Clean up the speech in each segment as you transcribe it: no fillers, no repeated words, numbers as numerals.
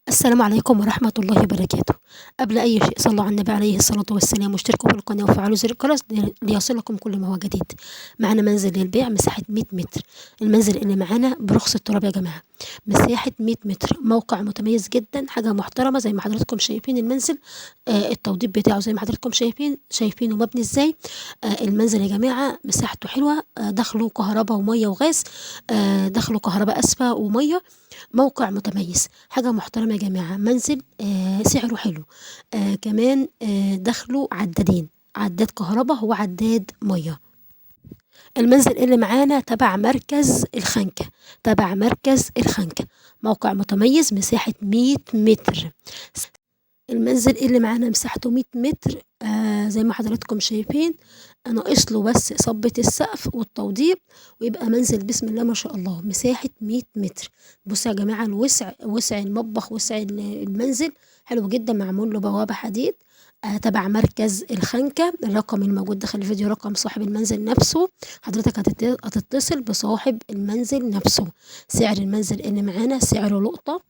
السلام عليكم ورحمة الله وبركاته. قبل أي شيء صلوا على النبي عليه الصلاة والسلام واشتركوا في القناة وفعلوا زر الجرس ليصلكم كل ما هو جديد. معانا منزل للبيع مساحة 100 متر. المنزل اللي معانا برخص التراب يا جماعة، مساحة 100 متر، موقع متميز جدا، حاجة محترمة زي ما حضراتكم شايفين المنزل. التوضيب بتاعه زي ما حضراتكم شايفينه مبني ازاي. المنزل يا جماعة مساحته حلوة، دخله كهرباء ومية وغاز، دخله كهرباء أسفة ومية. موقع متميز، حاجة محترمة يا جماعة. منزل سعره حلو، كمان دخله عدادين، عداد كهرباء وعداد مية. المنزل اللي معانا تبع مركز الخنكة. موقع متميز، مساحة 100 متر. المنزل اللي معانا مساحته 100 متر، زي ما حضراتكم شايفين، ناقص له بس صبة السقف والتوضيب ويبقى منزل بسم الله ما شاء الله. مساحة 100 متر. بصوا يا جماعة الوسع، وسع المطبخ، وسع المنزل حلو جدا، معمول له بوابة حديد. تبع مركز الخنكة. الرقم الموجود داخل الفيديو رقم صاحب المنزل نفسه. حضرتك هتتصل بصاحب المنزل نفسه. سعر المنزل اللي معانا سعره لقطة،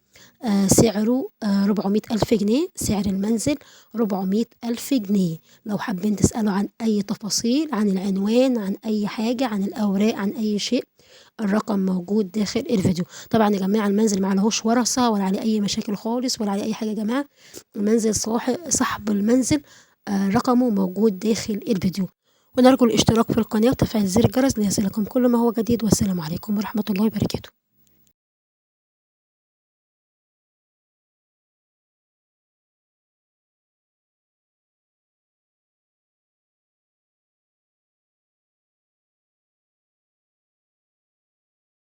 سعره 400,000 جنيه. سعر المنزل 400,000 جنيه. لو حابين تسألوا عن أي تفاصيل، عن العنوان، عن أي حاجة، عن الأوراق، عن أي شيء، الرقم موجود داخل الفيديو. طبعا يا جماعة المنزل معلهوش ورثة ولا عليه أي مشاكل خالص ولا عليه أي حاجة يا جماعة. المنزل صاحب المنزل رقمه موجود داخل الفيديو. ونرجو الاشتراك في القناة وتفعيل زر الجرس ليصلكم كل ما هو جديد. والسلام عليكم ورحمة الله وبركاته.